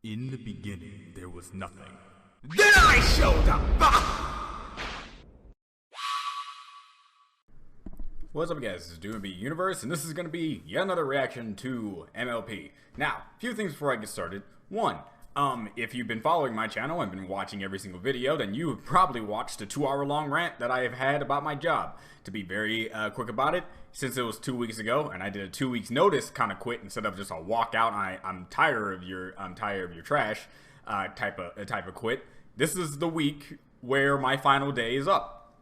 In the beginning, there was nothing. Then I showed up! What's up, guys? This is DoingB Universe, and this is going to be yet another reaction to MLP. Now, a few things before I get started. One, if you've been following my channel and been watching every single video, then you have probably watched a 2-hour-long rant that I have had about my job. To be very quick about it, since it was 2 weeks ago, and I did a 2 weeks notice kind of quit instead of just a walkout. I'm tired of your trash type of quit. This is the week where my final day is up.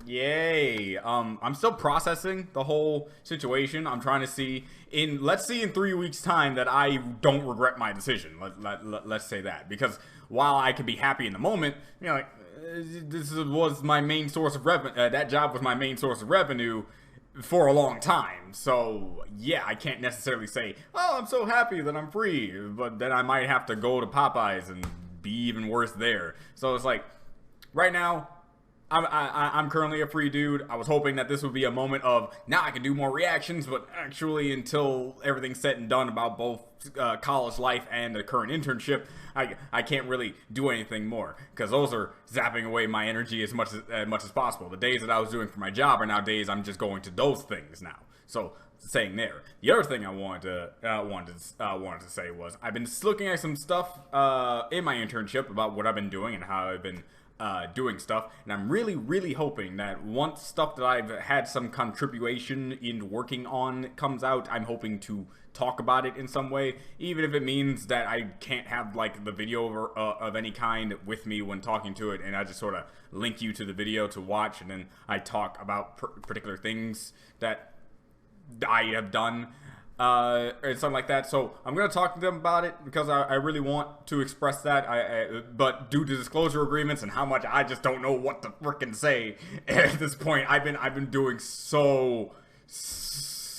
Yay. I'm still processing the whole situation. I'm trying to see let's see in 3 weeks time that I don't regret my decision. Let's say that, because while I can be happy in the moment, you know, like, this was my main source of revenue. That job was my main source of revenue for a long time. So yeah, I can't necessarily say, oh, I'm so happy that I'm free, but then I might have to go to Popeyes and be even worse there. So it's like, right now, I'm currently a free dude. I was hoping that this would be a moment of, now I can do more reactions, but actually until everything's said and done about both college life and the current internship, I can't really do anything more, because those are zapping away my energy as much as possible. The days that I was doing for my job are now days I'm just going to those things now. So saying there. The other thing I wanted to say was, I've been looking at some stuff in my internship about what I've been doing and how I've been doing stuff, and I'm really hoping that once stuff that I've had some contribution in working on comes out, I'm hoping to talk about it in some way, even if it means that I can't have like the video of any kind with me when talking to it, and I just sort of link you to the video to watch, and then I talk about particular things that I have done or something like that. So I'm gonna talk to them about it because I really want to express that. But due to disclosure agreements and how much I just don't know what to frickin' say at this point, I've been doing so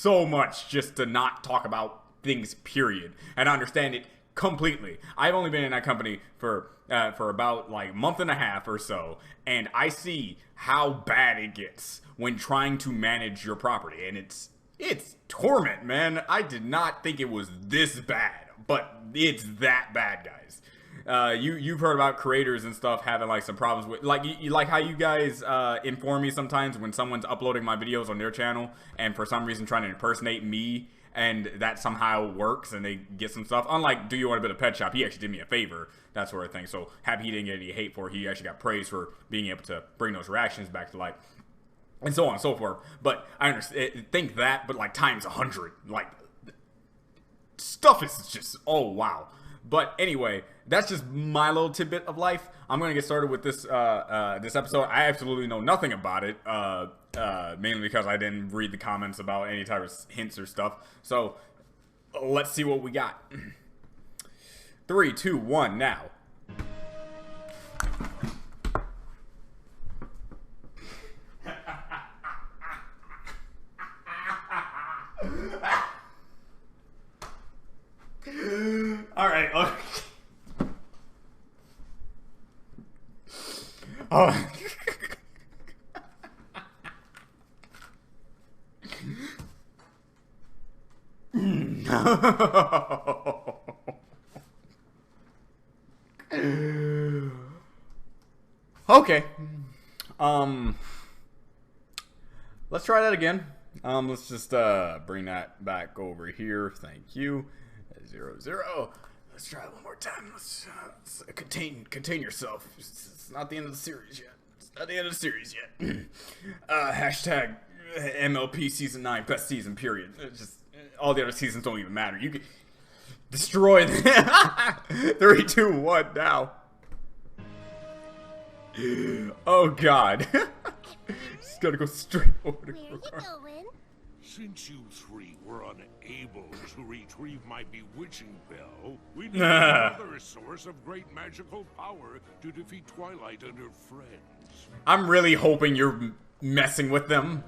much just to not talk about things, period, and I understand it completely. I've only been in that company for about like a month and a half or so, and I see how bad it gets when trying to manage your property, and it's torment, man. I did not think it was this bad, but it's that bad, guys. You've heard about creators and stuff having like some problems with, like how you guys inform me sometimes when someone's uploading my videos on their channel and for some reason trying to impersonate me, and that somehow works and they get some stuff. Unlike Do You Want a Bit of Pet Shop, he actually did me a favor, that sort of thing. So happy he didn't get any hate for it. He actually got praised for being able to bring those reactions back to life, and so on and so forth. But I understand, think that, but like times 100, like stuff is just, oh wow. But anyway, that's just my little tidbit of life. I'm gonna get started with this this episode. I absolutely know nothing about it, mainly because I didn't read the comments about any type of hints or stuff. So let's see what we got. 3, 2, 1, now. All right. Oh. Okay. Let's try that again. Let's just bring that back over here. Thank you. 0, 0. Let's try it one more time. Let's contain yourself. It's not the end of the series yet. It's not the end of the series yet. Hashtag MLP season 9, best season, period. It's just all the other seasons don't even matter. You can destroy them. 3, 2, 1, now. Oh God. Just gotta go straight over to Since you three were unable to retrieve my bewitching bell, we need another source of great magical power to defeat Twilight and her friends. I'm really hoping you're messing with them.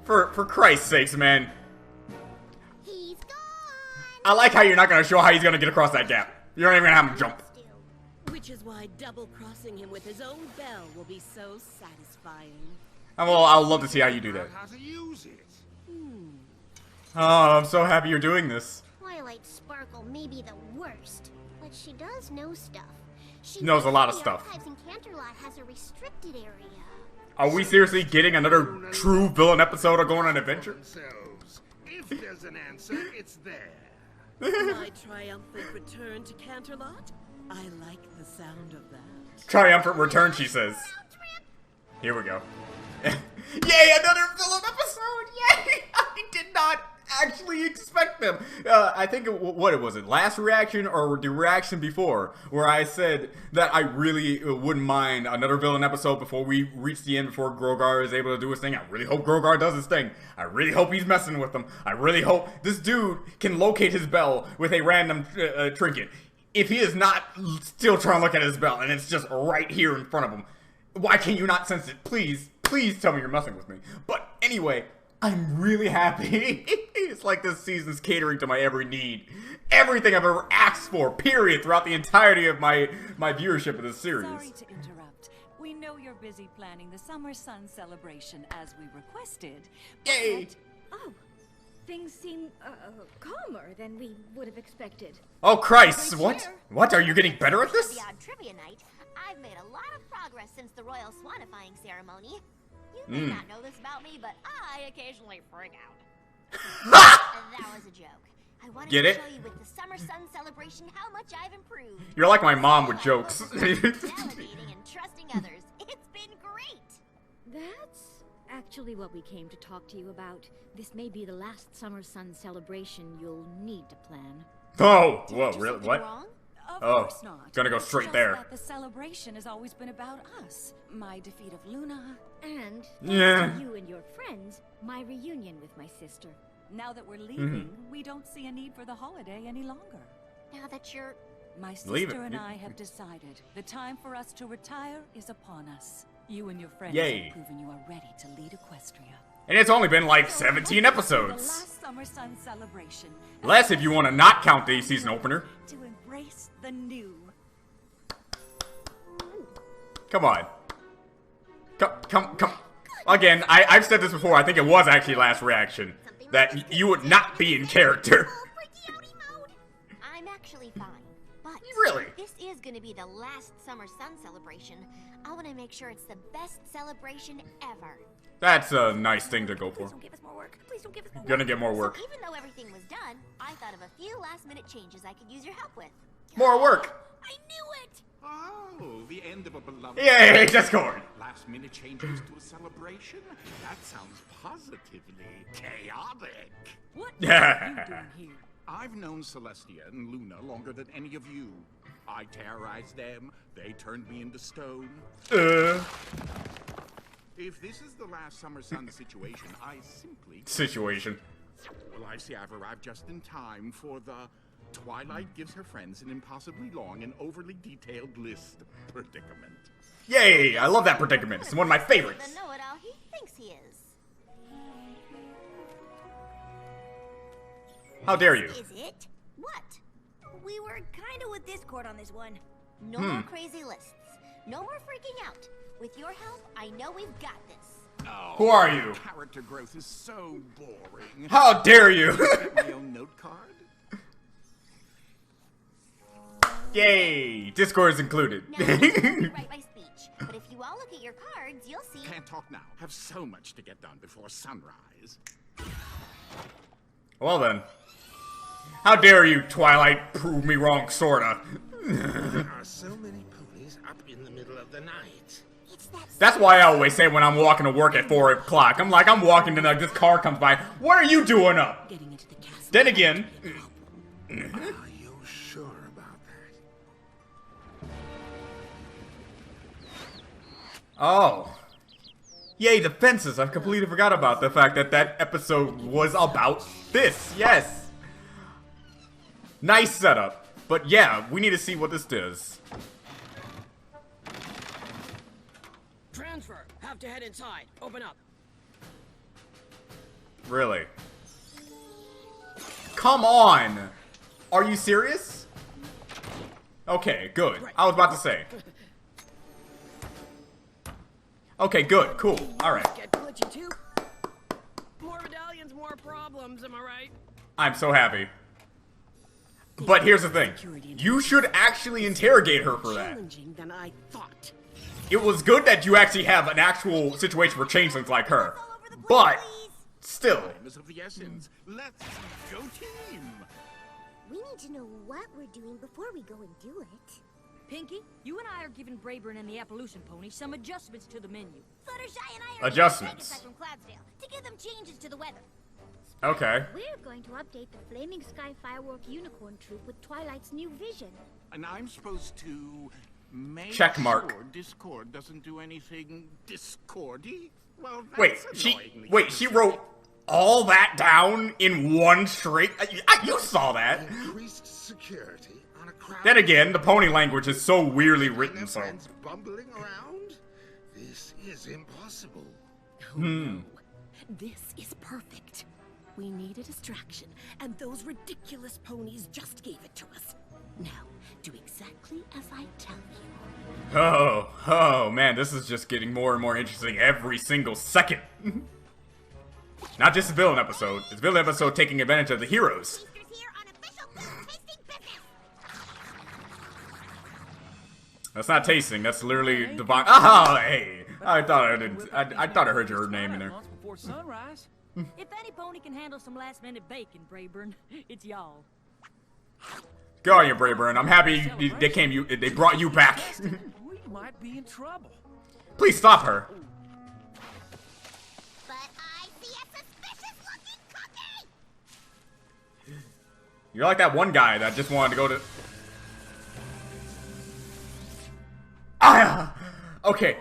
For Christ's sakes, man. He's gone. I like how you're not gonna show how he's gonna get across that gap. You're not even gonna have him jump. Which is why double-crossing him with his own bell will be so satisfying. Well, I'll love to see how you do that. How to use it? Oh, I'm so happy you're doing this. Twilight Sparkle may be the worst, but But she does know stuff. She Knows a lot of the stuff. archives in Canterlot has a restricted area. Are we seriously getting another true villain episode of Going on an Adventure? If there's an answer, it's there. My triumphant return to Canterlot? I like the sound of that. Triumphant return, she says. Here we go. Yay, another villain episode! Yay! I did not actually expect them. I think, what was it, last reaction or the reaction before, where I said that I really wouldn't mind another villain episode before we reach the end, before Grogar is able to do his thing. I really hope Grogar does his thing. I really hope he's messing with them. I really hope this dude can locate his bell with a random trinket. If he is not still trying to look at his bell and it's just right here in front of him, why can you not sense it? Please, please tell me you're messing with me. But anyway, I'm really happy. It's like this season's catering to my every need. Everything I've ever asked for, period, throughout the entirety of my viewership of this series. Sorry to interrupt. We know you're busy planning the Summer Sun celebration as we requested. Yay! Oh, things seem calmer than we would have expected. Oh Christ, what? What, are you getting better at this? Beyond trivia night, I've made a lot of progress since the royal swanifying ceremony. You may not know this about me, but I occasionally freak out. That was a joke. I wanted Get to it? show you with the Summer Sun celebration how much I've improved. You're like my mom with jokes. Delegating and trusting others. It's been great. That's actually what we came to talk to you about. This may be the last Summer Sun celebration you'll need to plan. Oh, Did I whoa, do really? something What? wrong? Of Oh, course not. gonna go It's straight just there. That the celebration has always been about us. My defeat of Luna. And thanks Yeah. to you and your friends, my reunion with my sister. Now that we're leaving, we don't see a need for the holiday any longer. Now that you're... My Leave sister it. and I have decided the time for us to retire is upon us. You and your friends Yay. have proven you are ready to lead Equestria. And it's only been like So 17 welcome to The episodes. last Summer Sun celebration. Less if you want to not count the season opener. To embrace the new. Come on. Come. Again, I've said this before. I think it was actually last reaction. That you would not be in character. Freaky outy mode. I'm actually fine, but Really? this is going to be the last Summer Sun celebration. I want to make sure it's the best celebration ever. That's a nice thing to go for. Please don't give us more work. Please don't give us more Gonna get more So work. even though everything was done, I thought of a few last-minute changes I could use your help with. More work. I knew it! Oh, the end of a beloved... Yay, Discord. Last-minute changes to a celebration? That sounds positively chaotic. What are you doing here? I've known Celestia and Luna longer than any of you. I terrorized them, they turned me into stone. If this is the last Summer Sun situation, I simply... Situation. Well, I see I've arrived just in time for the... Twilight gives her friends an impossibly long and overly detailed list predicament. Yay, I love that predicament. It's one of my favorites. The know-it-all he thinks he is. How dare you? Is it? What? We were kinda with Discord on this one. No more crazy lists. No more freaking out. With your help, I know we've got this. Oh, Who are you? character growth is so boring. How dare you? Get my own note card? Yay, Discord is included. Now, I didn't write my speech, but if you all look at your cards, you'll see... Can't talk now. Have so much to get done before sunrise. Well then. How dare you, Twilight, prove me wrong, sorta. There are so many ponies up in the middle of the night. It's that... That's why I always say when I'm walking to work at 4 o'clock, I'm walking to this car comes by. What are you doing up? Getting into the castle. Then again, Are you sure about that? oh. Yay, the fences. I completely forgot about the fact that that episode was about this. Yes. Nice setup. But yeah, we need to see what this does. Transfer. Have to head inside. Open up. Really? Come on! Are you serious? Okay, good. I was about to say. Okay, good, cool, alright. Get glitchy too. More medallions, more problems. Am I right? I'm so happy. But here's the thing. You should actually interrogate her for that. Challenging than I thought. It was good that you actually have an actual situation for changelings like her. But, still. Time is of the essence. Let's go team. We need to know what we're doing before we go and do it. Pinky, you and I are giving Brayburn and the Appalachian pony some adjustments to the menu. Fluttershy and I are Adjustments. from Cloudsdale to give them changes to the weather. Okay. We're going to update the Flaming Sky Firework Unicorn Troop with Twilight's new vision. And I'm supposed to make Check mark. sure Discord doesn't do anything discordy? Well, Wait, that's she annoyingly wrote all that down in one straight. You saw that. increased security on a crowd. Then again, the pony language is so weirdly and written, their so. friends bumbling around. This is impossible. This is perfect. We need a distraction, and those ridiculous ponies just gave it to us. Now, do exactly as I tell you. Oh man, this is just getting more and more interesting every single second. Not just a villain episode. It's a villain episode taking advantage of the heroes. Tasters here on official food tasting business. That's not tasting. That's literally divine. Oh, hey! I thought I didn't. I thought I heard your name in there. Before sunrise. If any pony can handle some last-minute bacon, Brayburn, it's y'all. Go on, you Brayburn. I'm happy they brought you back. We might be in trouble. Please stop her. But I see a suspicious looking cookie. You're like that one guy that just wanted to go to. Ah! Okay.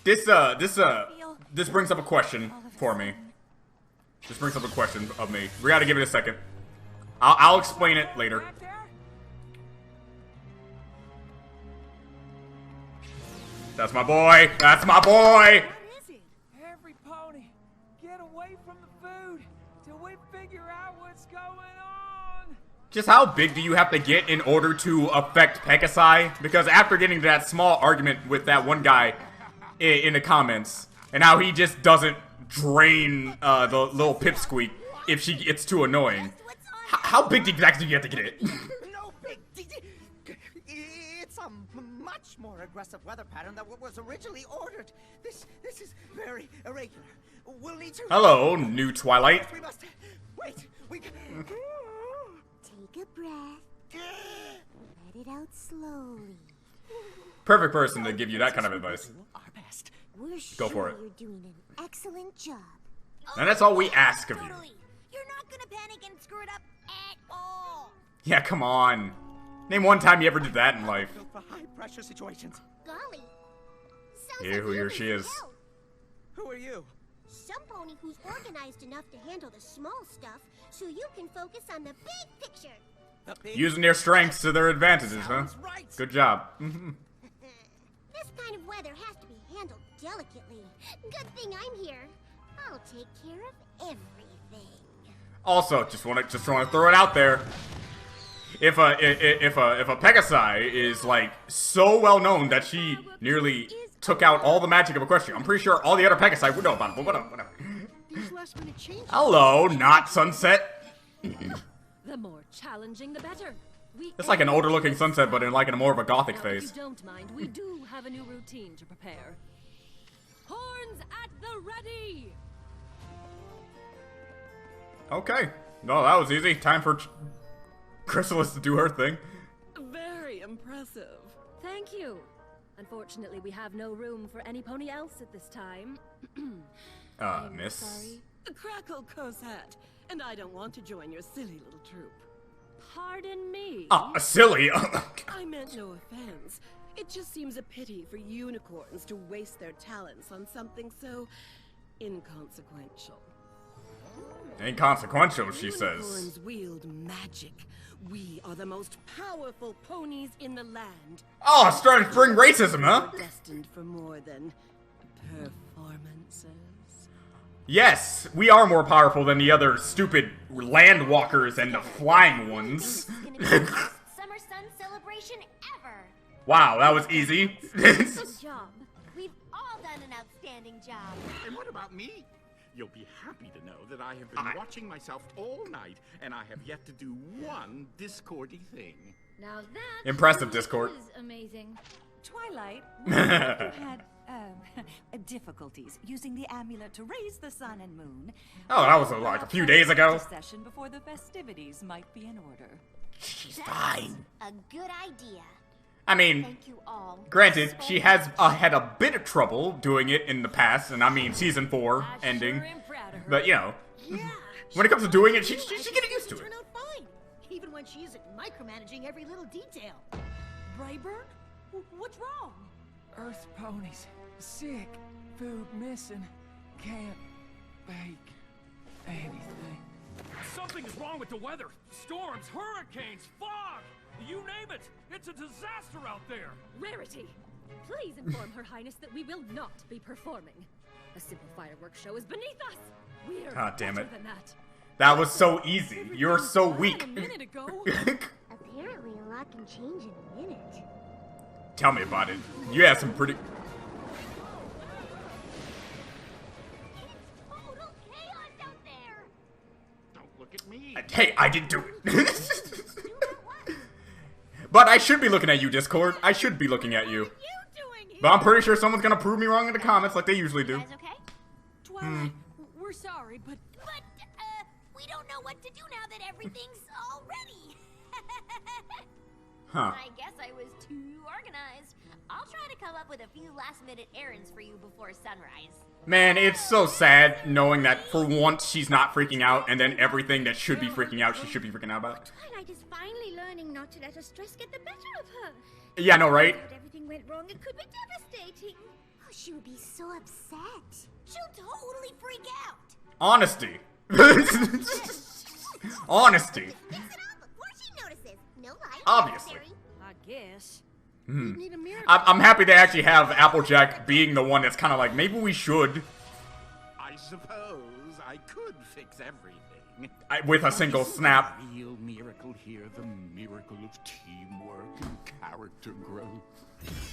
This brings up a question for me. This brings up a question of me. We gotta give it a second. I'll explain it later. That's my boy. That's my boy. What is it? Every pony, get away from the food till we figure out what's going on. Just how big do you have to get in order to affect Pegasi? Because after getting to that small argument with that one guy in the comments, and how he just doesn't drain the little pipsqueak if she gets too annoying. How big exactly do you have to get it? No big It's a much more aggressive weather pattern than what was originally ordered. This is very irregular. We'll need to. Hello, new Twilight. We must wait. Take a breath. Let it out slowly. Perfect person to give you that kind of advice. Our best. We're Go for it. you're doing an excellent job. And that's all we ask of you. Totally. You're not gonna panic and screw it up at all. Yeah, come on. Name one time you ever did that in life. Built for high pressure situations. Golly. Sounds Here, like who you here need she is. help. Who are you? Some pony who's organized enough to handle the small stuff, so you can focus on the big picture. The big Using their strengths to their advantages, huh? sounds right. Good job. This kind of weather has to be handled delicately. Good thing I'm here. I'll take care of everything. Also, just want to throw it out there. If a Pegasi is like so well known that she nearly took out all the magic of Equestria, I'm pretty sure all the other Pegasi would know about it. But whatever. These last minute changes. Hello, not Sunset. The more challenging, the better. It's like an older looking Sunset, but in like in a more of a gothic Now, face. if you don't mind, we do have a new routine to prepare. Horns at the ready! Okay. No, that was easy. Time for Chrysalis to do her thing. Very impressive. Thank you. Unfortunately, we have no room for any pony else at this time. I'm Miss. sorry. Crackle Cosette, and I don't want to join your silly little troop. Pardon me. Silly. I meant no offense. It just seems a pity for unicorns to waste their talents on something so inconsequential. Inconsequential, she says. Unicorns wield magic. We are the most powerful ponies in the land. Oh, starting to bring racism, huh? We're destined for more than performances. Yes, we are more powerful than the other stupid land walkers and the flying ones. This is gonna be the best summer sun celebration ever. Wow, that was easy. Good job. We've all done an outstanding job. And what about me? You'll be happy to know that I have been watching myself all night, and I have yet to do one Discordy thing. Now that Impressive, really Discord. is amazing. Twilight, you had difficulties using the amulet to raise the sun and moon. Oh, that was like a few days ago. Session before the festivities might be in order. She's fine. A good idea. I mean, Thank you all. granted, so she has much. had a bit of trouble doing it in the past, and I mean, season 4 ending. Sure am proud of her. But, you know, Yeah. when it comes to doing it, she's getting used to it. Turn out fine, even when she isn't micromanaging every little detail. Brayburn? What's wrong? Earth ponies. Sick. Food missing. Can't bake anything. Something is wrong with the weather. Storms, hurricanes, fog. You name it. It's a disaster out there. Rarity, please inform Her Highness that we will not be performing. A simple fireworks show is beneath us. We're God damn better it. than that. That was so easy. You're so Fine weak. A minute ago. Apparently, a lot can change in a minute. Tell me about it. You had some pretty... Total chaos out there. Don't look at me. Hey, I didn't do it. But I should be looking at you, Discord. I should be looking at you. But I'm pretty sure someone's gonna prove me wrong in the comments like they usually do. Guys, okay? Twilight, we're sorry, but But we don't know what to do now that everything's all ready. Huh. I guess I was too organized. I'll try to come up with a few last-minute errands for you before sunrise. Man, it's so sad knowing that for once she's not freaking out, and then everything that should be freaking out, she should be freaking out about. Twilight is finally learning not to let her stress get the better of her. Yeah, I know, right? If everything went wrong, it could be devastating. Oh, she would be so upset. She'll totally freak out. Honesty. Honesty. Fix it up before she notices. No lies. Obviously. necessary. I guess. Need a miracle. I'm happy they actually have Applejack being the one that's kind of like, maybe we should, I suppose I could fix everything. with a single snap. The real miracle here, the miracle of teamwork and character growth.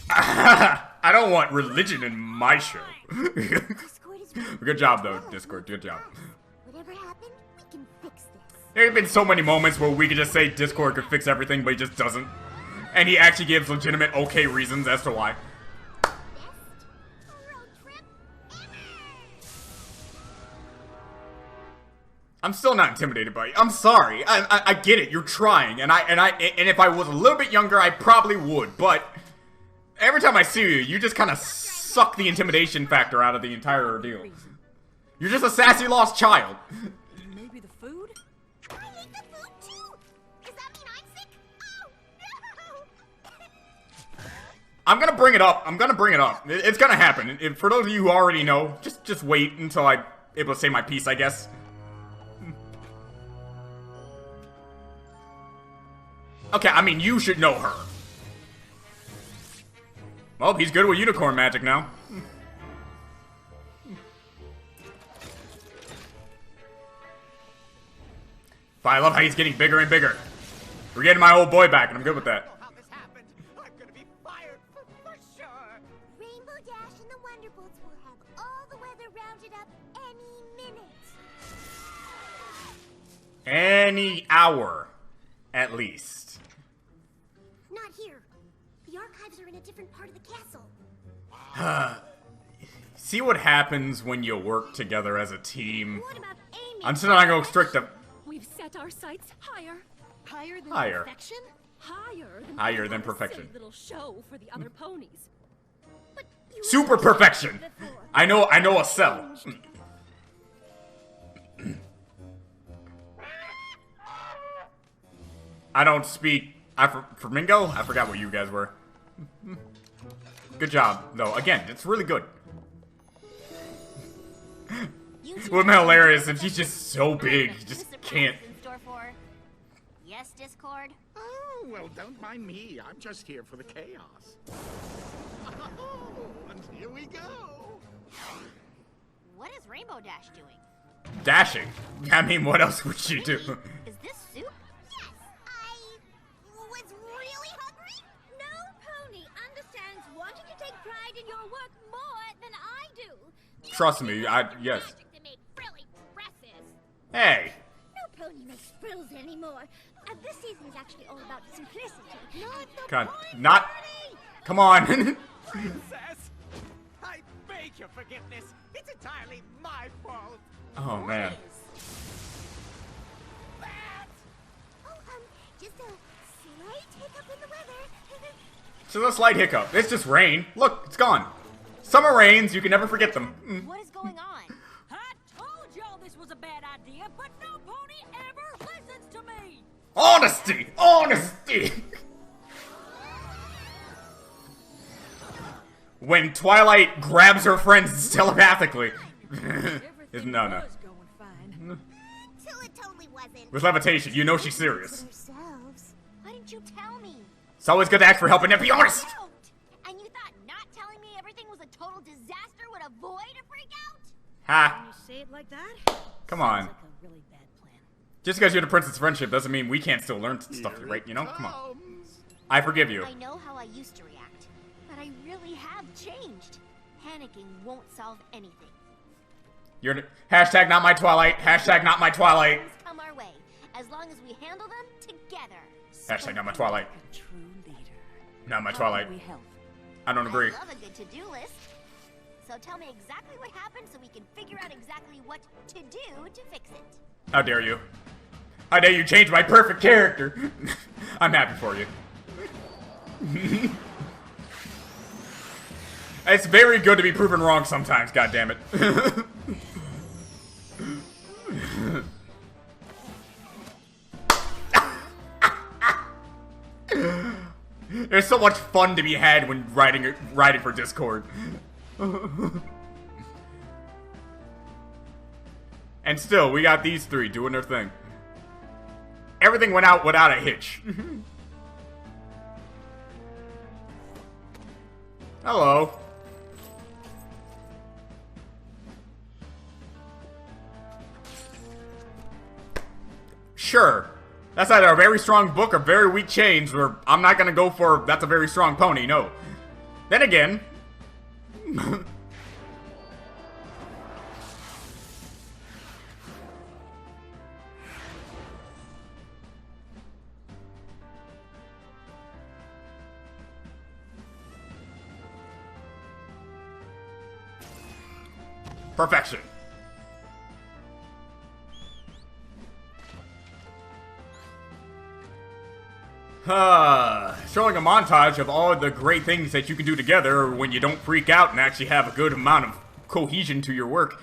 I don't want religion in my show. Discord is ready. Good job, though, Discord. Good job. Whatever happened, we can fix this. There have been so many moments where we could just say Discord could fix everything, but he just doesn't. And he actually gives legitimate okay reasons as to why. Best road trip ever. I'm still not intimidated by you. I'm sorry. I get it. You're trying, and if I was a little bit younger, I probably would. But every time I see you, you just kind of suck the intimidation factor out of the entire ordeal. You're just a sassy lost child. Maybe the food? I hate the food too. Does that mean I'm sick? Oh no! I'm gonna bring it up. I'm gonna bring it up. It's gonna happen. For those of you who already know, just wait until I'm able to say my piece, I guess. Okay, I mean, you should know her. Well, he's good with unicorn magic now. But I love how he's getting bigger and bigger. We're getting my old boy back, and I'm good with that. How this happened? I'm gonna be fired for sure. Rainbow Dash and the Wonderbolts will have all the weather rounded up any minute. Any hour, at least. Not here. The archives are in a different part of the castle. See what happens when you work together as a team. What about Amy? I'm still not gonna go strict up. We've set our sights higher. Higher than Higher. perfection? Higher than perfection. silly little show for the other ponies. But you Super perfection. I know a cell. I don't speak Flamingo? I forgot what you guys were. Good job, though. Again, it's really good. It would be hilarious if she's just so big, you just can't. In store for... Yes, Discord? Oh, well, don't mind me. I'm just here for the chaos. Oh, and here we go. What is Rainbow Dash doing? Dashing. I mean, what else would she do? Is this soup? Yes, I was really hungry. No pony understands wanting to take pride in your work more than I do. Trust me, yes. Magic to make Hey. No pony makes frills anymore. This season is actually all about simplicity. Not. Come on. Princess, I beg your forgiveness. It's entirely my fault. Oh man. Just a slight hiccup in the weather. It's just a slight hiccup. It's just rain. Look, it's gone. Summer rains, you can never forget them. What is going on? I told y'all this was a bad idea, but no pony ever listens to me! Honesty! Honesty! When Twilight grabs her friends telepathically. No. Was going fine. Till it totally wasn't. With levitation, you know she's serious. Yourselves. Why didn't you tell me? It's always good to ask for help and then be honest! And you thought not telling me everything was a total disaster would avoid a freak out? Ha! When you say it like that, Come on. sounds like a really bad plan. Just because you're the Princess Friendship doesn't mean we can't still learn stuff, right? You know? Come on. I forgive you. I know how I used to react, but I really have changed. Panicking won't solve anything. You're hashtag not my Twilight. Hashtag not my Twilight. Things come our way, as long as we handle them together. Hashtag not my Twilight. A true leader. Not my How Twilight. can we help? I don't agree. I love a good to-do list. So tell me exactly what happened so we can figure out exactly what to do to fix it. How dare you? How dare you change my perfect character? I'm happy for you. It's very good to be proven wrong sometimes, goddammit. There's so much fun to be had when writing for Discord. And still, we got these three doing their thing. Everything went out without a hitch. Hello. Sure. That's either a very strong book or very weak chains, or I'm not gonna go for that's a very strong pony, no. Then again... Perfection. Showing a montage of all the great things that you can do together when you don't freak out and actually have a good amount of cohesion to your work.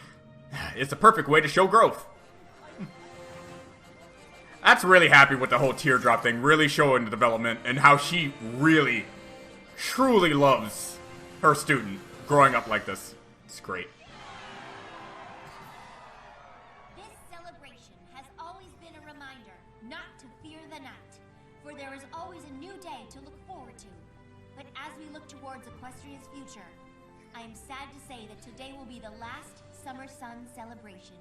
It's a perfect way to show growth. That's really happy with the whole teardrop thing, really showing the development and how she really, truly loves her student growing up like this. It's great. This celebration has always been a reminder not to fear the night, for there is always a new day to look forward to. But as we look towards Equestria's future, I am sad to say that today will be the last Summer Sun celebration.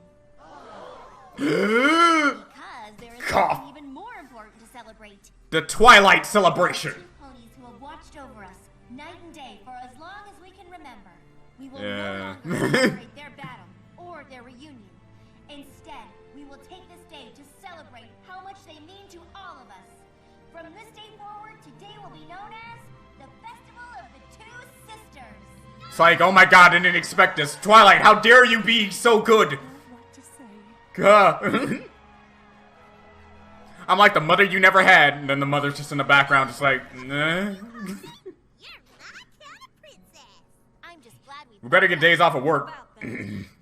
Because there is something even more important to celebrate. The Twilight celebration. Two ponies who have watched over us night and day for as long as we can remember. We will no longer celebrate their battle or their reunion. Instead, we will take this day to celebrate how much they mean to all of us. From this day forward, today will be known as the Festival of the Two Sisters. It's like, oh my god, I didn't expect this. Twilight, how dare you be so good? I'm like the mother you never had, and then the mother's just in the background, just like, nah. You're my kind of princess. I'm just glad We better get days off of work.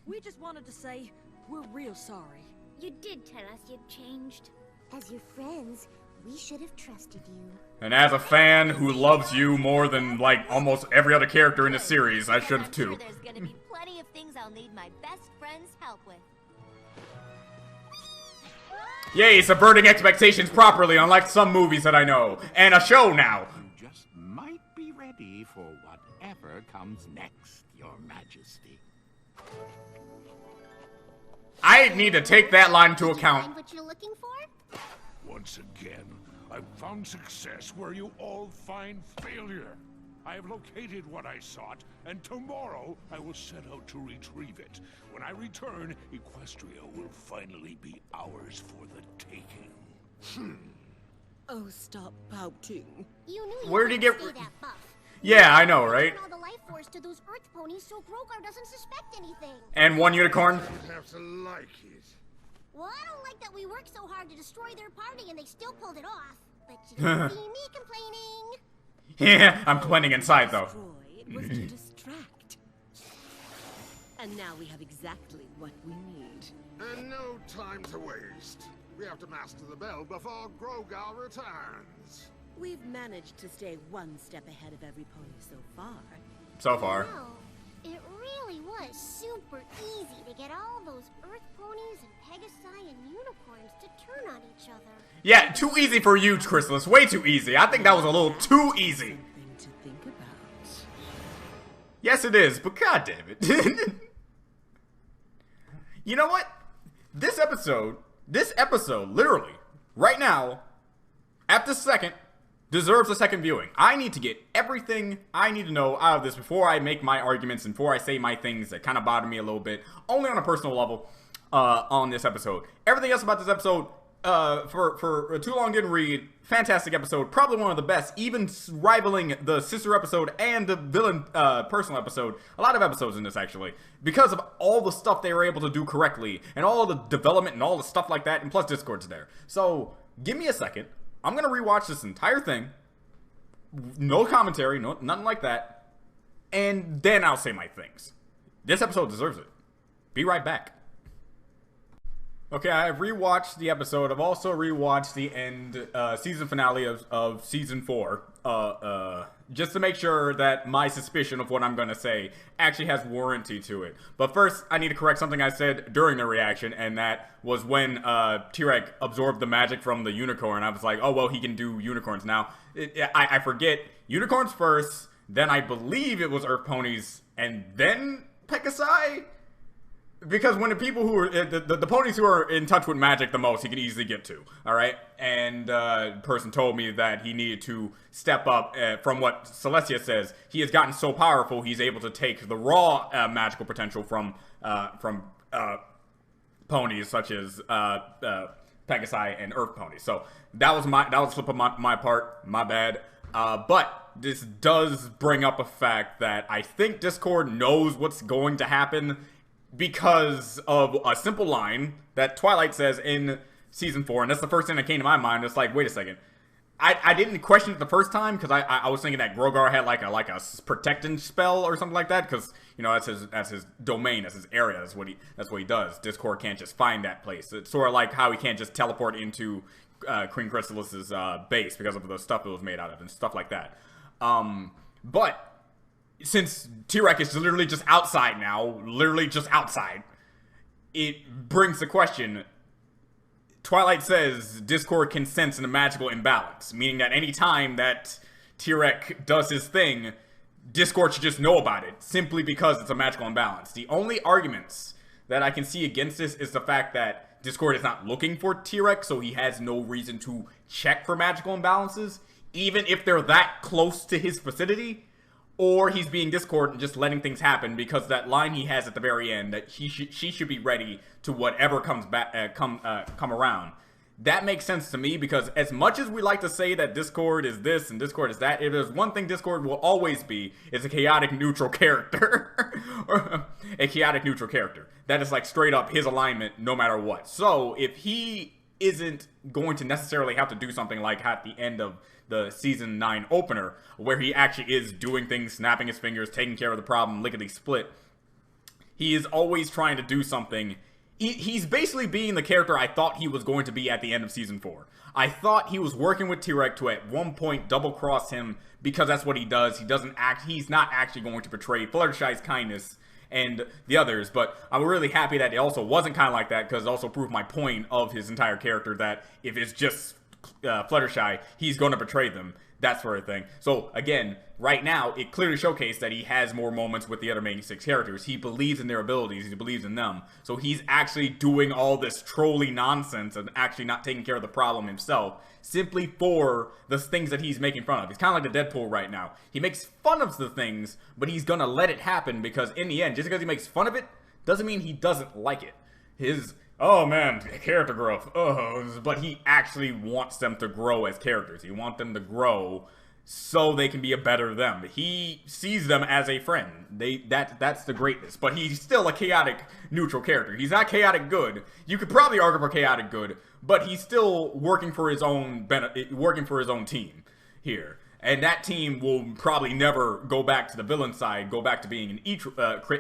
We just wanted to say we're real sorry. You did tell us you'd changed. As your friends, we should have trusted you. And as a fan who loves you more than, like, almost every other character in the series, I should have too. I'm sure there's gonna be plenty of things I'll need my best friend's help with. Yay, subverting expectations properly, unlike some movies that I know. And a show now. You just might be ready for whatever comes next, Your Majesty. I need to take that line into account. Find what you're looking for? Once again, I've found success where you all find failure. I have located what I sought, and tomorrow I will set out to retrieve it. When I return, Equestria will finally be ours for the taking. Oh, stop pouting. You knew you Where'd he get? stay that buff. Yeah, I know, right? Turn all the life force to those Earth ponies so Grogar doesn't suspect anything. And one unicorn. You have to like it. Well, I don't like that we worked so hard to destroy their party and they still pulled it off. But you don't see me complaining. Yeah, I'm complaining inside though. Destroy, it was to distract. And now we have exactly what we need. And no time to waste. We have to master the bell before Grogar returns. We've managed to stay one step ahead of every pony so far. So far. No, it really was super easy to get all those Earth ponies and Pegasi and unicorns to turn on each other. Yeah, too easy for you, Chrysalis. Way too easy. I think that was a little too easy. Something to think about. Yes, it is, but god damn it. You know what? This episode, literally, right now, at this second, deserves a second viewing. I need to get everything I need to know out of this before I make my arguments and before I say my things that kind of bother me a little bit, only on a personal level, on this episode. Everything else about this episode, for Too Long Didn't Read, fantastic episode, probably one of the best, even rivaling the sister episode and the villain personal episode. A lot of episodes in this, actually, because of all the stuff they were able to do correctly, and all the development and all the stuff like that, and plus Discord's there. So, give me a second. I'm going to rewatch this entire thing. No commentary, nothing like that. And then I'll say my things. This episode deserves it. Be right back. Okay, I've rewatched the episode. I've also rewatched the end, season finale of season 4. Just to make sure that my suspicion of what I'm going to say actually has warranty to it. But first, I need to correct something I said during the reaction, and that was when Tirek absorbed the magic from the unicorn. I was like, oh, well, he can do unicorns now. I forget. Unicorns first, then I believe it was Earth Ponies, and then Pegasi? Because when the people who are, the ponies who are in touch with magic the most, he can easily get to, alright? And the person told me that he needed to step up, from what Celestia says, he has gotten so powerful, he's able to take the raw magical potential from ponies such as Pegasi and Earth ponies. So that was a slip of my part, my bad. But this does bring up a fact that I think Discord knows what's going to happen, because of a simple line that Twilight says in season 4, and that's the first thing that came to my mind. It's like, wait a second, I didn't question it the first time because I was thinking that Grogar had like a protecting spell or something like that, because you know that's his domain, that's his area, that's what he does. Discord can't just find that place. It's sort of like how he can't just teleport into Queen Chrysalis's base because of the stuff it was made out of and stuff like that. But since Tirek is literally just outside now, it brings the question. Twilight says Discord can sense a magical imbalance, meaning that any time that Tirek does his thing, Discord should just know about it, simply because it's a magical imbalance. The only arguments that I can see against this is the fact that Discord is not looking for Tirek, so he has no reason to check for magical imbalances, even if they're that close to his vicinity. Or he's being Discord and just letting things happen because that line he has at the very end that she should be ready to whatever comes back come around. That makes sense to me, because as much as we like to say that Discord is this and Discord is that, if there's one thing Discord will always be, it's a chaotic neutral character. A chaotic neutral character. That is like straight up his alignment no matter what. So if he isn't going to necessarily have to do something like at the end of the season 9 opener, where he actually is doing things, snapping his fingers, taking care of the problem, lickety split. He is always trying to do something. He's basically being the character I thought he was going to be at the end of season 4. I thought he was working with Tirek to at one point double cross him, because that's what he does. He's not actually going to betray Fluttershy's kindness and the others, but I'm really happy that it also wasn't kind of like that, because it also proved my point of his entire character, that if it's just Fluttershy, he's going to betray them. That sort of thing. So again, right now, it clearly showcased that he has more moments with the other main 6 characters. He believes in their abilities. He believes in them. So he's actually doing all this trolly nonsense and actually not taking care of the problem himself, simply for the things that he's making fun of. He's kind of like the Deadpool right now. He makes fun of the things, but he's gonna let it happen because in the end, just because he makes fun of it, doesn't mean he doesn't like it. Oh man, character growth. But he actually wants them to grow as characters. He wants them to grow so they can be a better them. He sees them as a friend. That's the greatness. But he's still a chaotic neutral character. He's not chaotic good. You could probably argue for chaotic good, but he's still working for his own team here. And that team will probably never go back to the villain side, go back to being an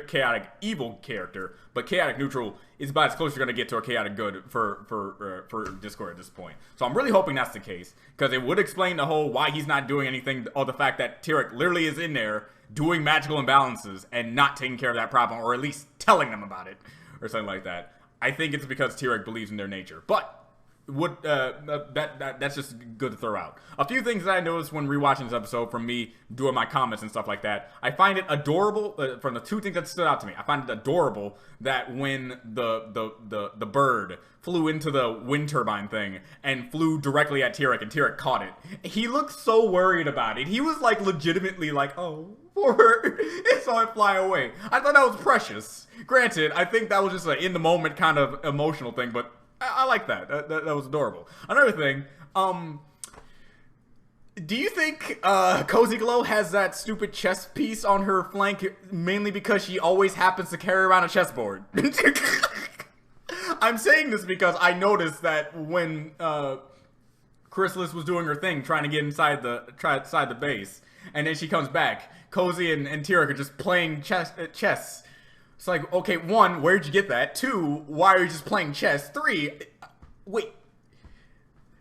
chaotic evil character. But chaotic neutral is about as close you're going to get to a chaotic good for Discord at this point. So I'm really hoping that's the case, because it would explain the whole why he's not doing anything, or the fact that Tirek literally is in there doing magical imbalances and not taking care of that problem, or at least telling them about it, or something like that. I think it's because Tirek believes in their nature. But that's just good to throw out. A few things that I noticed when rewatching this episode from me doing my comments and stuff like that. I find it adorable from the 2 things that stood out to me. I find it adorable that when the bird flew into the wind turbine thing and flew directly at Tirek, and Tirek caught it. He looked so worried about it. He was like legitimately like, oh, poor her, and saw it fly away. I thought that was precious. Granted, I think that was just an in the moment kind of emotional thing, but I like that. That was adorable. Another thing, do you think Cozy Glow has that stupid chess piece on her flank mainly because she always happens to carry around a chessboard? I'm saying this because I noticed that when Chrysalis was doing her thing, trying to get inside the base, and then she comes back, Cozy and Tirek are just playing chess. It's like, okay, 1, where'd you get that? 2, why are you just playing chess? 3, wait,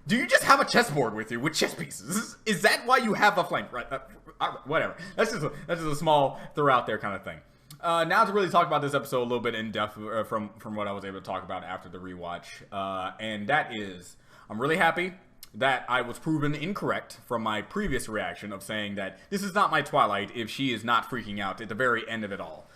do you just have a chessboard with you with chess pieces? Is that why you have a flank? Right, whatever. That's just a small throw out there kind of thing. Now to really talk about this episode a little bit in depth from what I was able to talk about after the rewatch, and that is, I'm really happy that I was proven incorrect from my previous reaction of saying that this is not my Twilight if she is not freaking out at the very end of it all.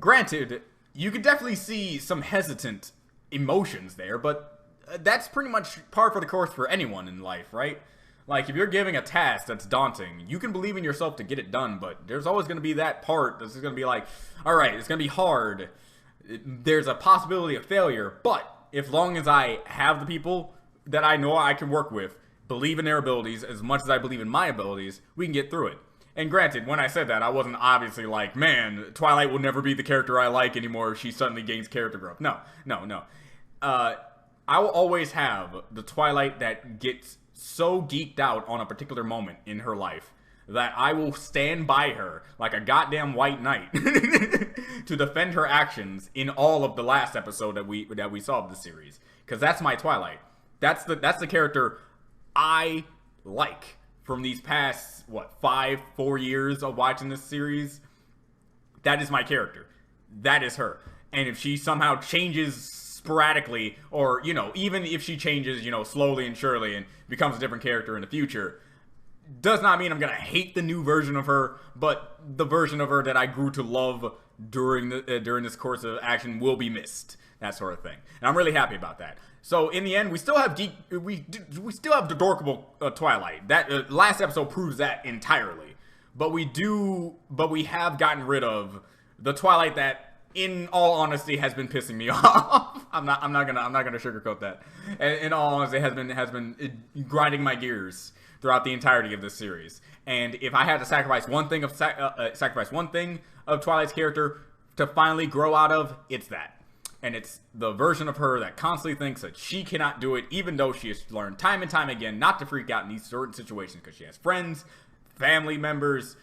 Granted, you could definitely see some hesitant emotions there, but that's pretty much par for the course for anyone in life, right? Like, if you're giving a task that's daunting, you can believe in yourself to get it done, but there's always going to be that part that's going to be like, alright, it's going to be hard. There's a possibility of failure, but as long as I have the people that I know I can work with, believe in their abilities as much as I believe in my abilities, we can get through it. And granted, when I said that, I wasn't obviously like, man, Twilight will never be the character I like anymore if she suddenly gains character growth. No. I will always have the Twilight that gets so geeked out on a particular moment in her life that I will stand by her like a goddamn white knight to defend her actions in all of the last episode that we saw of the series. Because that's my Twilight. That's the character I like. From these past, 4 years of watching this series, that is my character. That is her. And if she somehow changes sporadically, or, even if she changes, slowly and surely and becomes a different character in the future, does not mean I'm going to hate the new version of her, but the version of her that I grew to love during this course of action will be missed. That sort of thing. And I'm really happy about that. So in the end, we still have the dorkable Twilight. That last episode proves that entirely. But we have gotten rid of the Twilight that, in all honesty, has been pissing me off. I'm not gonna sugarcoat that. In all honesty, has been grinding my gears throughout the entirety of this series. And if I had to sacrifice one thing of Twilight's character to finally grow out of, it's that. And it's the version of her that constantly thinks that she cannot do it, even though she has learned time and time again not to freak out in these certain situations because she has friends, family members,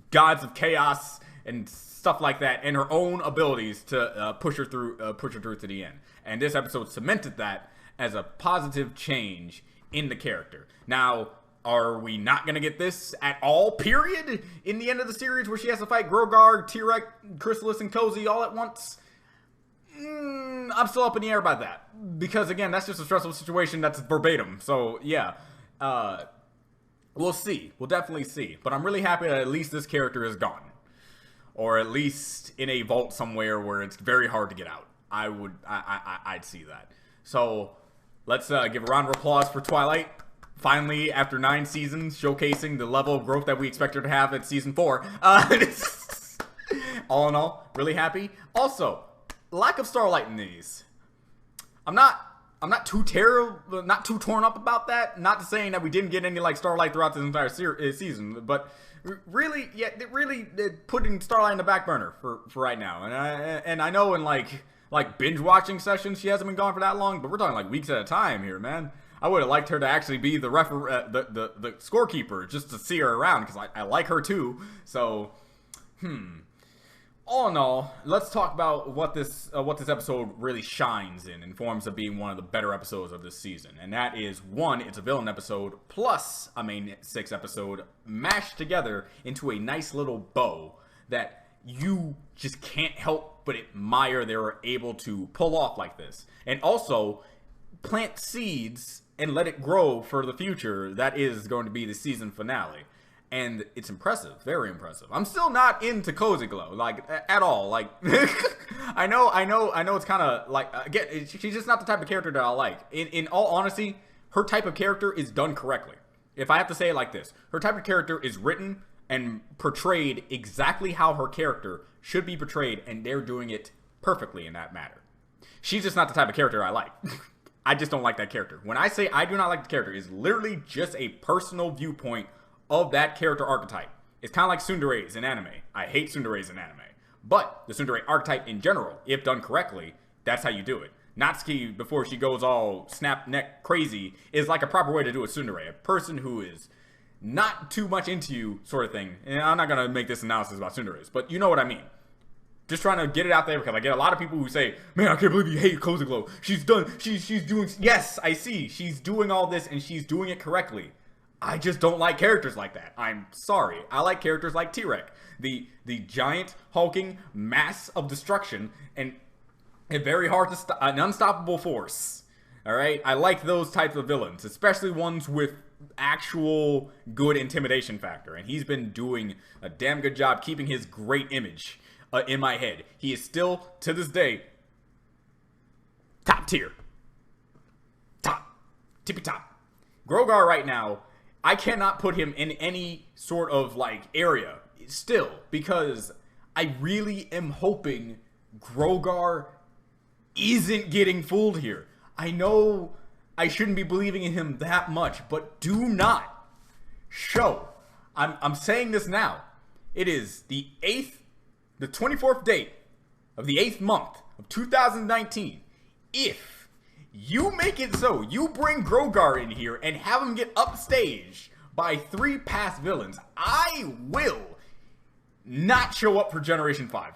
gods of chaos, and stuff like that, and her own abilities to push her through to the end. And this episode cemented that as a positive change in the character. Now, are we not going to get this at all, period, in the end of the series where she has to fight Grogar, Tirek, Chrysalis, and Cozy all at once? I'm still up in the air about that. Because, again, that's just a stressful situation that's verbatim. So, yeah. We'll see. We'll definitely see. But I'm really happy that at least this character is gone. Or at least in a vault somewhere where it's very hard to get out. I'd see that. So, let's give a round of applause for Twilight. Finally, after 9 seasons, showcasing the level of growth that we expect her to have at season 4. All in all, really happy. Also, lack of Starlight in these. I'm not too torn up about that. Not saying that we didn't get any like Starlight throughout this entire season, but really, yeah, really putting Starlight in the back burner for right now. And I know in like binge watching sessions she hasn't been gone for that long, but we're talking like weeks at a time here, man. I would have liked her to actually be the the scorekeeper just to see her around because I like her too. So, all in all, let's talk about what this episode really shines in forms of being one of the better episodes of this season. And that is, one, it's a villain episode plus a main 6 episode mashed together into a nice little bow that you just can't help but admire they were able to pull off like this. And also, plant seeds and let it grow for the future. That is going to be the season finale. And it's impressive, very impressive. I'm still not into Cozy Glow, like, at all. Like, I know it's kind of, like, again, she's just not the type of character that I like. In all honesty, her type of character is done correctly. If I have to say it like this, her type of character is written and portrayed exactly how her character should be portrayed, and they're doing it perfectly in that matter. She's just not the type of character I like. I just don't like that character. When I say I do not like the character, it's literally just a personal viewpoint of that character archetype. It's kind of like tsunderes in anime. I hate tsunderes in anime. But the tsundere archetype in general, if done correctly, that's how you do it. Natsuki, before she goes all snap neck crazy, is like a proper way to do a tsundere. A person who is not too much into you sort of thing. And I'm not going to make this analysis about tsunderes, but you know what I mean. Just trying to get it out there because I get a lot of people who say, man, I can't believe you hate Cozy Glow. She's done, she's doing, yes, I see. She's doing all this and she's doing it correctly. I just don't like characters like that. I'm sorry. I like characters like Tirek, the giant hulking mass of destruction and a very hard to stop, an unstoppable force. All right, I like those types of villains, especially ones with actual good intimidation factor. And he's been doing a damn good job keeping his great image in my head. He is still to this day top tier, tippy top. Grogar right now, I cannot put him in any sort of, like, area still, because I really am hoping Grogar isn't getting fooled here. I know I shouldn't be believing in him that much, but do not show. I'm saying this now. It is the 24th date of the 8th month of 2019. If you make it so you bring Grogar in here and have him get upstaged by 3 past villains, I will not show up for Generation 5.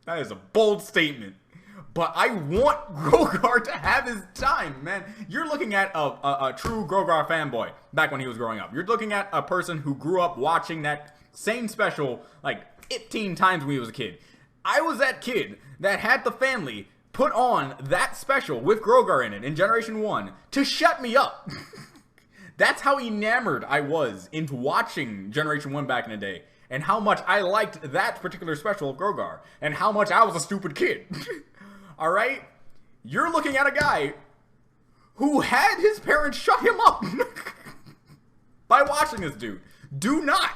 That is a bold statement. But I want Grogar to have his time, man. You're looking at a true Grogar fanboy back when he was growing up. You're looking at a person who grew up watching that same special like 15 times when he was a kid. I was that kid that had the family put on that special with Grogar in it in Generation 1 to shut me up. That's how enamored I was into watching Generation 1 back in the day, and how much I liked that particular special of Grogar, and how much I was a stupid kid. Alright? You're looking at a guy who had his parents shut him up by watching this dude. Do not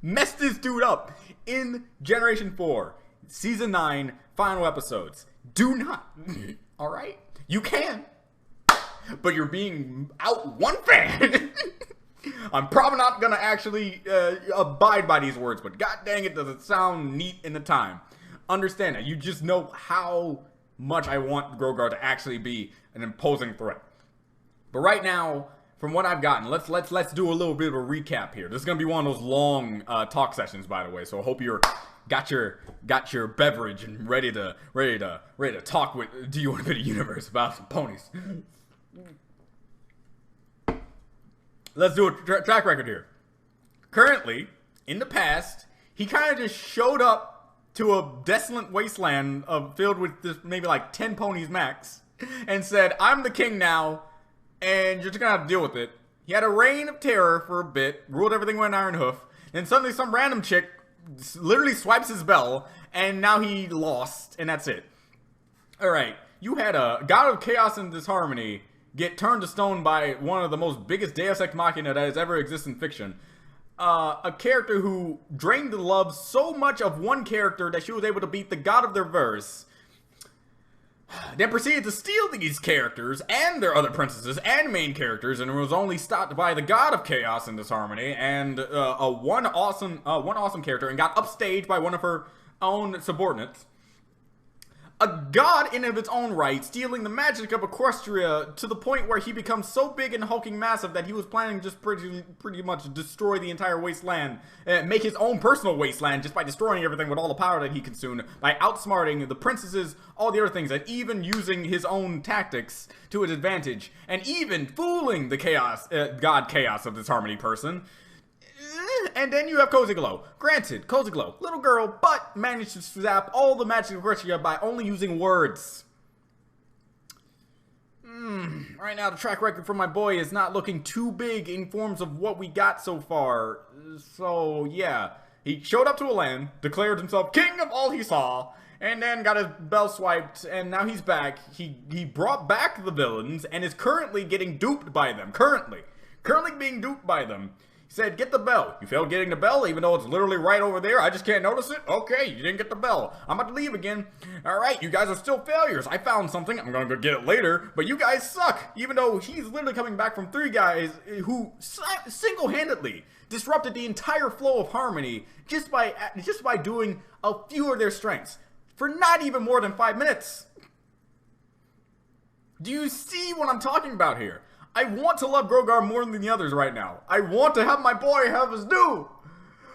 mess this dude up in Generation 4, Season 9, final episodes. Do not. Alright? You can. But you're being out one fan. I'm probably not going to actually abide by these words, but god dang it, does it sound neat in the time. Understand that. You just know how much I want Grogar to actually be an imposing threat. But right now, from what I've gotten, let's do a little bit of a recap here. This is gonna be one of those long talk sessions, by the way. So I hope you're got your beverage and ready to talk with. Do you want a bit of universe about some ponies? Let's do a track record here. Currently, in the past, he kind of just showed up to a desolate wasteland filled with just maybe like 10 ponies max, and said, I'm the king now, and you're just gonna have to deal with it. He had a reign of terror for a bit, ruled everything with an iron hoof. Then suddenly some random chick literally swipes his bell, and now he lost, and that's it. Alright, you had a god of chaos and disharmony get turned to stone by one of the most biggest Deus Ex Machina that has ever existed in fiction. A character who drained the love so much of one character that she was able to beat the god of their verse. Then proceeded to steal these characters and their other princesses and main characters, and was only stopped by the god of chaos and disharmony and one awesome character, and got upstaged by one of her own subordinates. A god in of its own right, stealing the magic of Equestria to the point where he becomes so big and hulking massive that he was planning to just pretty much destroy the entire wasteland, make his own personal wasteland just by destroying everything with all the power that he consumed, by outsmarting the princesses, all the other things, and even using his own tactics to his advantage, and even fooling the god chaos of this harmony person. And then you have Cozy Glow. Granted, Cozy Glow, little girl, but managed to zap all the magic of Equestria by only using words. Right now, the track record for my boy is not looking too big in forms of what we got so far. So, yeah. He showed up to a land, declared himself king of all he saw, and then got his bell swiped, and now he's back. He brought back the villains, and is currently getting duped by them. Currently being duped by them. He said, get the bell. You failed getting the bell, even though it's literally right over there. I just can't notice it. Okay, you didn't get the bell. I'm about to leave again. Alright, you guys are still failures. I found something. I'm gonna go get it later. But you guys suck. Even though he's literally coming back from 3 guys who single-handedly disrupted the entire flow of harmony just by doing a few of their strengths. For not even more than 5 minutes. Do you see what I'm talking about here? I want to love Grogar more than the others right now. I want to have my boy have his due.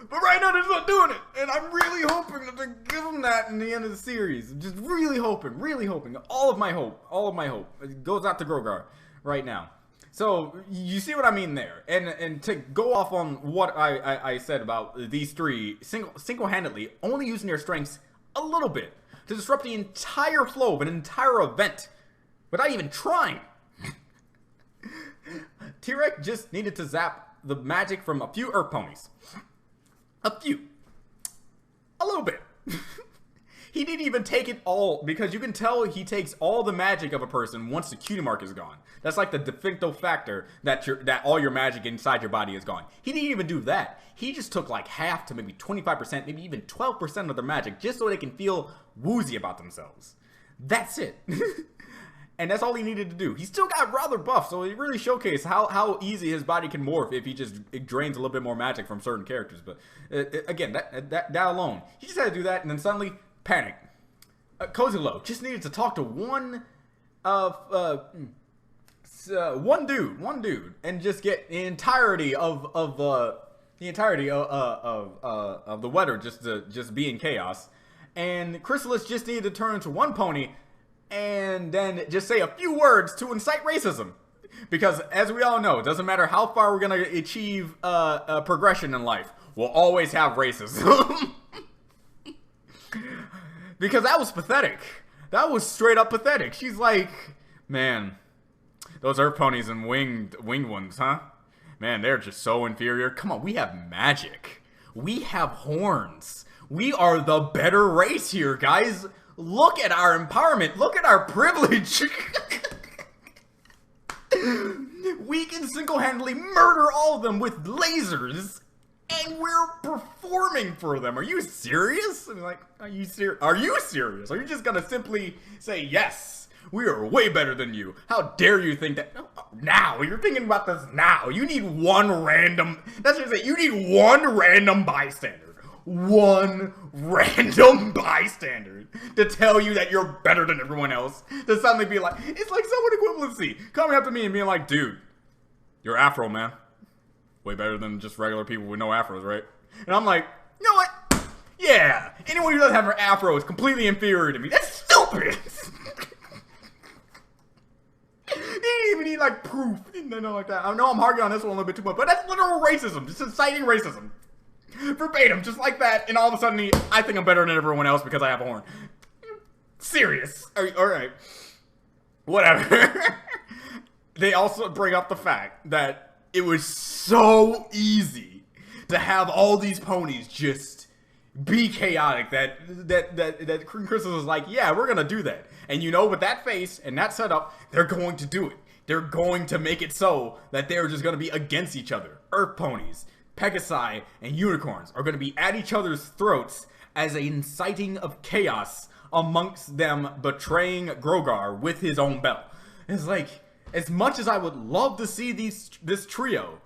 But right now, they're not doing it. And I'm really hoping that they give him that in the end of the series. Just really hoping. All of my hope. It goes out to Grogar right now. So, you see what I mean there. And to go off on what I said about these 3, single-handedly, only using their strengths a little bit to disrupt the entire flow of an entire event without even trying. Tirek just needed to zap the magic from a few Earth ponies. A few. A little bit. He didn't even take it all, because you can tell he takes all the magic of a person once the cutie mark is gone. That's like the de facto factor that all your magic inside your body is gone. He didn't even do that. He just took like half to maybe 25%, maybe even 12% of their magic, just so they can feel woozy about themselves. That's it. And that's all he needed to do. He still got rather buff, so it really showcased how easy his body can morph if he just drains a little bit more magic from certain characters. But again, that alone, he just had to do that, and then suddenly panic. Cozy Glow just needed to talk to one dude, and just get the entirety of the weather just be in chaos. And Chrysalis just needed to turn into one pony, and then just say a few words to incite racism. Because, as we all know, it doesn't matter how far we're going to achieve progression in life, we'll always have racism. Because that was pathetic. That was straight up pathetic. She's like, man, those Earth ponies and winged ones, huh? Man, they're just so inferior. Come on, we have magic. We have horns. We are the better race here, guys. Look at our empowerment. Look at our privilege. We can single-handedly murder all of them with lasers, and we're performing for them. Are you serious? I'm like, are you serious? Are you serious? Are you just gonna simply say, yes, we are way better than you? How dare you think that now? You're thinking about this now. You need one random, that's what I'm saying, you need one random bystander. One random bystander to tell you that you're better than everyone else. To suddenly be like, it's like someone equivalency coming up to me and being like, dude, you're Afro, man. Way better than just regular people with no afros, right? And I'm like, you know what? Yeah, anyone who doesn't have an afro is completely inferior to me. That's stupid. They didn't even need like proof, nothing like that. I know I'm harping on this one a little bit too much, but that's literal racism, just inciting racism. Verbatim, just like that, and all of a sudden, I think I'm better than everyone else because I have a horn. Serious. Alright. Whatever. They also bring up the fact that it was so easy to have all these ponies just be chaotic that Crystal was like, yeah, we're gonna do that. And you know, with that face and that setup, they're going to do it. They're going to make it so that they're just gonna be against each other. Earth ponies, Pegasi, and unicorns are gonna be at each other's throats as an inciting of chaos amongst them betraying Grogar with his own bell. It's like, as much as I would love to see this trio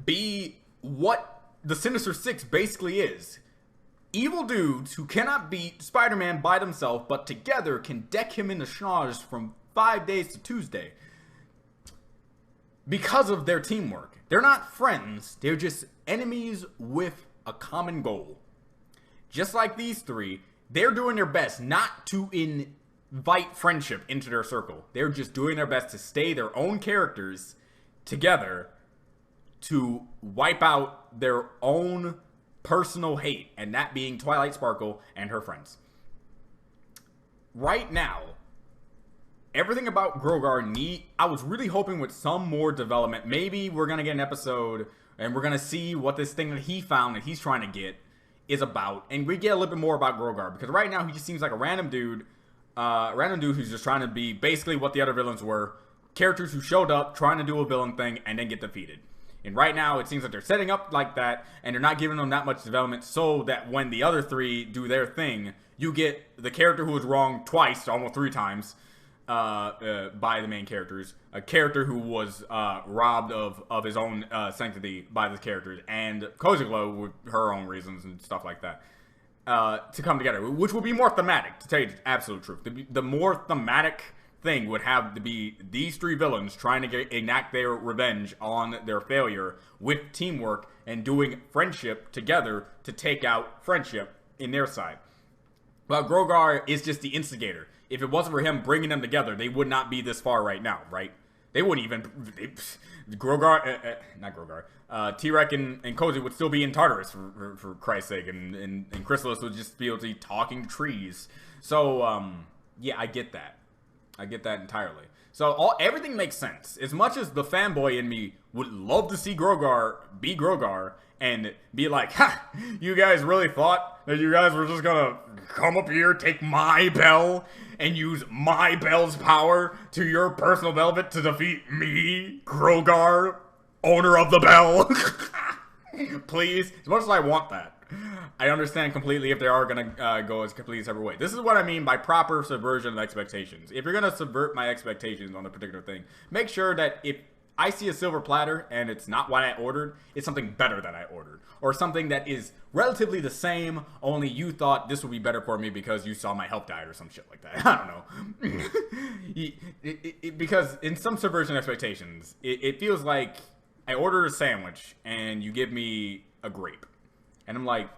be what the Sinister Six basically is. Evil dudes who cannot beat Spider-Man by themselves, but together can deck him in the schnoz from 5 days to Tuesday. Because of their teamwork. They're not friends, they're just enemies with a common goal. Just like these three, they're doing their best not to invite friendship into their circle. They're just doing their best to stay their own characters together to wipe out their own personal hate, and that being Twilight Sparkle and her friends. Right now, everything about Grogar I was really hoping with some more development. Maybe we're gonna get an episode and we're gonna see what this thing that he found that he's trying to get is about, and we get a little bit more about Grogar, because right now he just seems like a random dude who's just trying to be basically what the other villains were, characters who showed up trying to do a villain thing and then get defeated. And right now, it seems like they're setting up like that, and they're not giving them that much development, so that when the other three do their thing, you get the character who was wrong twice, almost 3 times, by the main characters, a character who was robbed of his own sanctity by the characters, and Cozy Glow with her own reasons and stuff like that, to come together, which will be more thematic, to tell you the absolute truth. The more thematic thing would have to be these 3 villains trying to enact their revenge on their failure with teamwork and doing friendship together to take out friendship in their side. But Grogar is just the instigator. If it wasn't for him bringing them together, they would not be this far right now, right? They wouldn't even... Tirek and Cozy would still be in Tartarus, for Christ's sake, and Chrysalis would just be able to be talking to trees. So, yeah, I get that. I get that entirely. So everything makes sense. As much as the fanboy in me would love to see Grogar be Grogar and be like, ha, you guys really thought that you guys were just gonna come up here, take my bell, and use my bell's power to your personal velvet to defeat me, Grogar, owner of the bell? Please, as much as I want that, I understand completely if they are going to go as completely separate way. This is what I mean by proper subversion of expectations. If you're going to subvert my expectations on a particular thing, make sure that if I see a silver platter and it's not what I ordered, it's something better than I ordered. Or something that is relatively the same, only you thought this would be better for me because you saw my health diet or some shit like that. I don't know. Because in some subversion expectations, it feels like I ordered a sandwich and you give me a grape. And I'm like,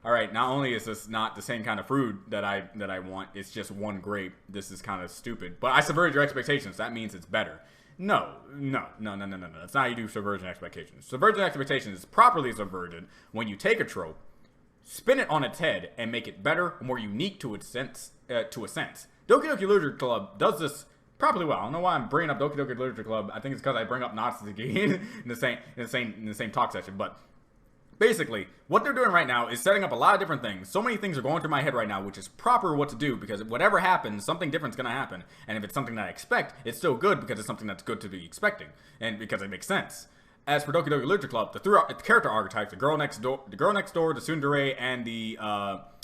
all right, not only is this not the same kind of fruit that I want, it's just one grape. This is kind of stupid. But I subverted your expectations. That means it's better. No. That's not how you do subversion expectations. Subversion expectations is properly subverted when you take a trope, spin it on its head, and make it better, more unique to its sense. To a sense. Doki Doki Literature Club does this properly well. I don't know why I'm bringing up Doki Doki Literature Club. I think it's because I bring up Natsuki in the same talk session. But basically, what they're doing right now is setting up a lot of different things. So many things are going through my head right now, which is proper what to do, because whatever happens, something different's going to happen. And if it's something that I expect, it's still good because it's something that's good to be expecting, and because it makes sense. As for Doki Doki Literature Club, the character archetypes, the girl next door, the tsundere, and the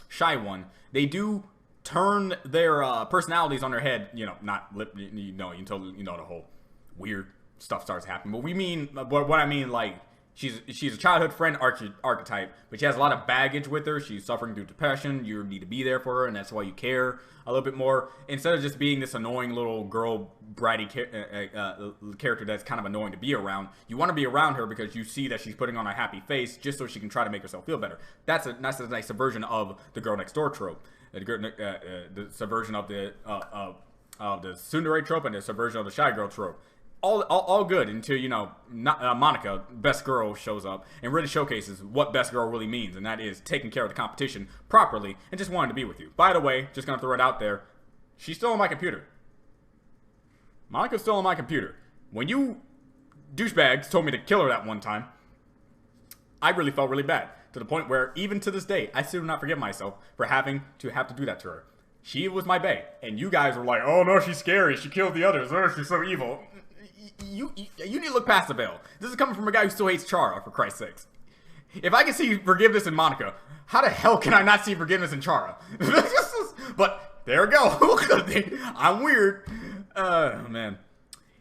shy one, they do turn their personalities on their head. You know, not lip. You know the whole weird stuff starts happening. But what I mean, like, she's a childhood friend archetype, but she has a lot of baggage with her. She's suffering through depression. You need to be there for her, and that's why you care a little bit more. Instead of just being this annoying little girl, bratty character that's kind of annoying to be around, you want to be around her because you see that she's putting on a happy face just so she can try to make herself feel better. That's a nice subversion of the girl next door trope. The subversion of the tsundere trope and the subversion of the shy girl trope. All good until, you know, Monica, best girl, shows up and really showcases what best girl really means, and that is taking care of the competition properly and just wanting to be with you. By the way, just gonna throw it out there, she's still on my computer. Monica's still on my computer. when you douchebags told me to kill her that one time, I really felt really bad. To the point where, even to this day, I still do not forgive myself for having to do that to her. She was my bae, and you guys were like, oh no, she's scary, she killed the others, oh, she's so evil. You need to look past the veil. This is coming from a guy who still hates Chara, for Christ's sakes. If I can see forgiveness in Monica, how the hell can I not see forgiveness in Chara? But, there we go. I'm weird. Man.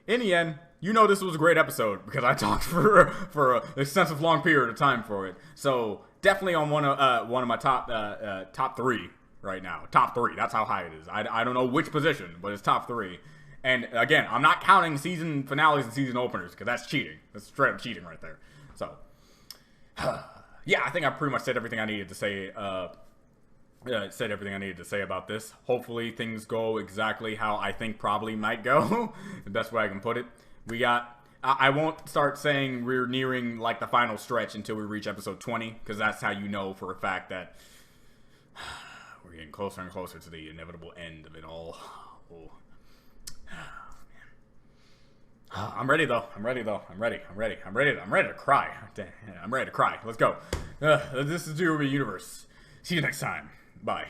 In the end, you know this was a great episode because I talked for an extensive long period of time for it. So definitely on one of my top 3 right now. Top 3. That's how high it is. I don't know which position, but it's top 3. And again, I'm not counting season finales and season openers because that's cheating. That's straight up cheating right there. So yeah, I think I pretty much said everything I needed to say. Said everything I needed to say about this. Hopefully things go exactly how I think probably might go. The best way I can put it. We got, I won't start saying we're nearing like the final stretch until we reach episode 20, because that's how you know for a fact that we're getting closer and closer to the inevitable end of it all. Oh. I'm ready though. I'm ready to cry. I'm ready to cry. Let's go. This is Ruby Universe. See you next time. Bye.